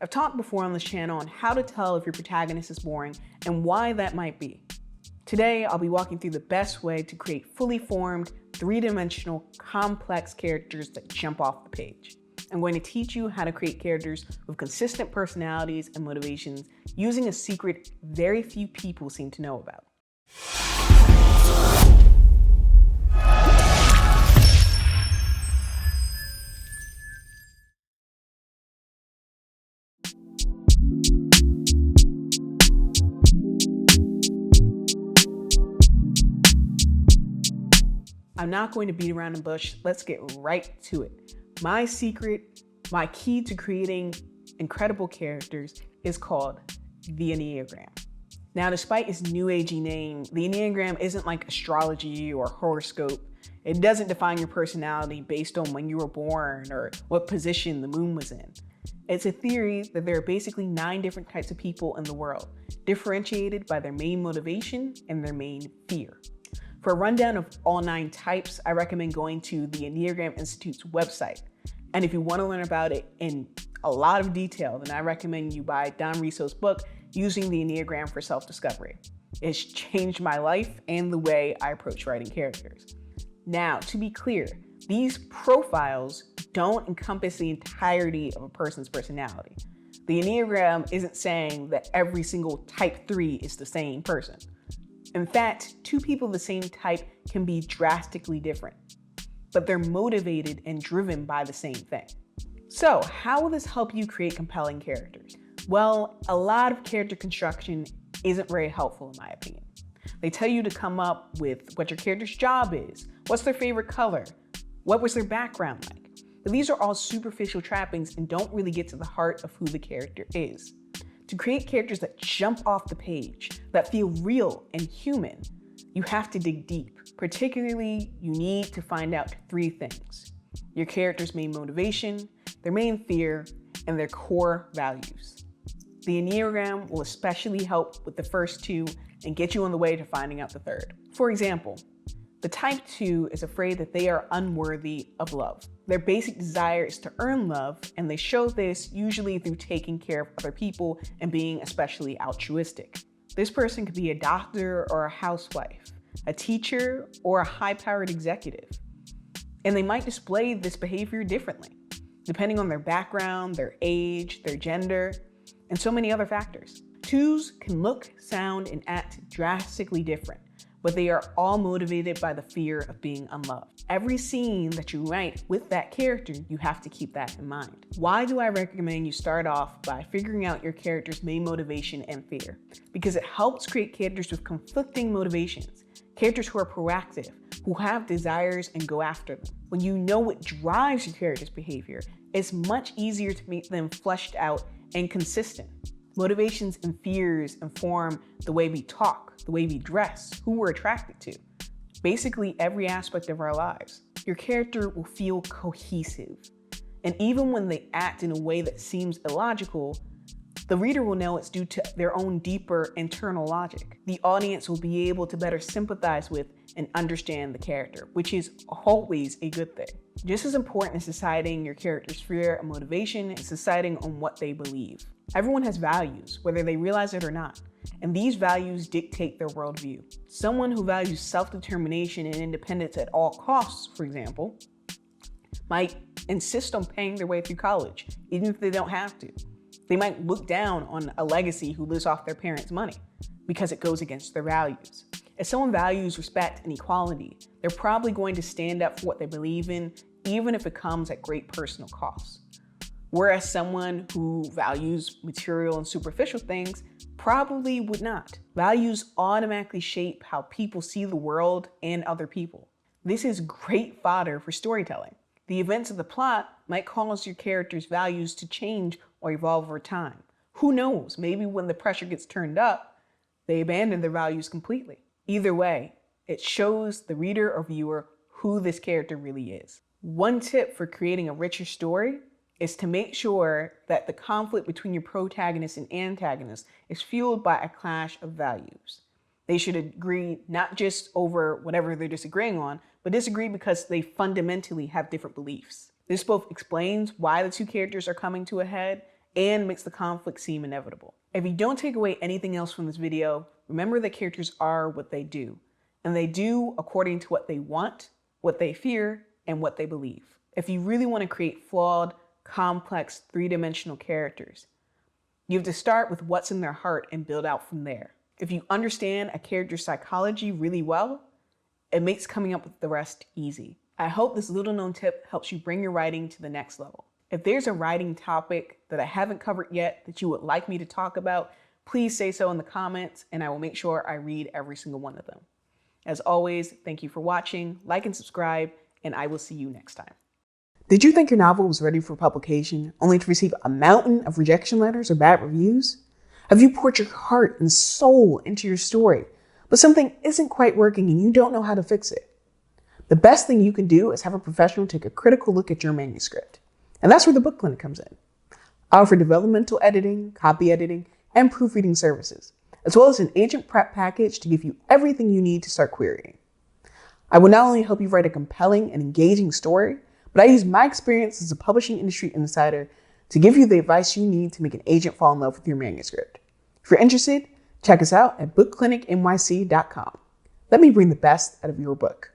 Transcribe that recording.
I've talked before on this channel on how to tell if your protagonist is boring and why that might be. Today, I'll be walking through the best way to create fully formed, three-dimensional, complex characters that jump off the page. I'm going to teach you how to create characters with consistent personalities and motivations using a secret very few people seem to know about. I'm not going to beat around the bush. Let's get right to it. My secret, my key to creating incredible characters is called the Enneagram. Now, despite its new agey name, the Enneagram isn't like astrology or horoscope. It doesn't define your personality based on when you were born or what position the moon was in. It's a theory that there are basically 9 different types of people in the world, differentiated by their main motivation and their main fear. For a rundown of all 9 types, I recommend going to the Enneagram Institute's website. And if you want to learn about it in a lot of detail, then I recommend you buy Don Risso's book, Using the Enneagram for Self-Discovery. It's changed my life and the way I approach writing characters. Now, to be clear, these profiles don't encompass the entirety of a person's personality. The Enneagram isn't saying that every single type 3 is the same person. In fact, 2 people of the same type can be drastically different, but they're motivated and driven by the same thing. So, how will this help you create compelling characters? Well, a lot of character construction isn't very helpful in my opinion. They tell you to come up with what your character's job is, what's their favorite color, what was their background like. But these are all superficial trappings and don't really get to the heart of who the character is. To create characters that jump off the page, that feel real and human, you have to dig deep. Particularly, you need to find out 3 things: your character's main motivation, their main fear, and their core values. The Enneagram will especially help with the first 2 and get you on the way to finding out the 3rd. For example, the type 2 is afraid that they are unworthy of love. Their basic desire is to earn love, and they show this usually through taking care of other people and being especially altruistic. This person could be a doctor or a housewife, a teacher, or a high-powered executive. And they might display this behavior differently, depending on their background, their age, their gender, and so many other factors. 2s can look, sound, and act drastically different, but they are all motivated by the fear of being unloved. Every scene that you write with that character, you have to keep that in mind. Why do I recommend you start off by figuring out your character's main motivation and fear? Because it helps create characters with conflicting motivations, characters who are proactive, who have desires and go after them. When you know what drives your character's behavior, it's much easier to make them fleshed out and consistent. Motivations and fears inform the way we talk, the way we dress, who we're attracted to, basically every aspect of our lives. Your character will feel cohesive. And even when they act in a way that seems illogical, the reader will know it's due to their own deeper internal logic. The audience will be able to better sympathize with and understand the character, which is always a good thing. Just as important as deciding your character's fear and motivation is deciding on what they believe. Everyone has values, whether they realize it or not, and these values dictate their worldview. Someone who values self-determination and independence at all costs, for example, might insist on paying their way through college, even if they don't have to. They might look down on a legacy who lives off their parents' money because it goes against their values. If someone values respect and equality, they're probably going to stand up for what they believe in, even if it comes at great personal costs. Whereas someone who values material and superficial things probably would not. Values automatically shape how people see the world and other people. This is great fodder for storytelling. The events of the plot might cause your character's values to change or evolve over time. Who knows, maybe when the pressure gets turned up, they abandon their values completely. Either way, it shows the reader or viewer who this character really is. One tip for creating a richer story is to make sure that the conflict between your protagonist and antagonist is fueled by a clash of values. They should agree not just over whatever they're disagreeing on, but disagree because they fundamentally have different beliefs. This both explains why the 2 characters are coming to a head and makes the conflict seem inevitable. If you don't take away anything else from this video, remember that characters are what they do, and they do according to what they want, what they fear, and what they believe. If you really want to create flawed, complex, three-dimensional characters, you have to start with what's in their heart and build out from there. If you understand a character's psychology really well, it makes coming up with the rest easy. I hope this little known tip helps you bring your writing to the next level. If there's a writing topic that I haven't covered yet that you would like me to talk about, please say so in the comments and I will make sure I read every single one of them. As always, thank you for watching, like and subscribe, and I will see you next time. Did you think your novel was ready for publication only to receive a mountain of rejection letters or bad reviews? Have you poured your heart and soul into your story, but something isn't quite working and you don't know how to fix it? The best thing you can do is have a professional take a critical look at your manuscript. And that's where the Book Clinic comes in. I offer developmental editing, copy editing, and proofreading services, as well as an agent prep package to give you everything you need to start querying. I will not only help you write a compelling and engaging story, but I use my experience as a publishing industry insider to give you the advice you need to make an agent fall in love with your manuscript. If you're interested, check us out at bookclinicnyc.com. Let me bring the best out of your book.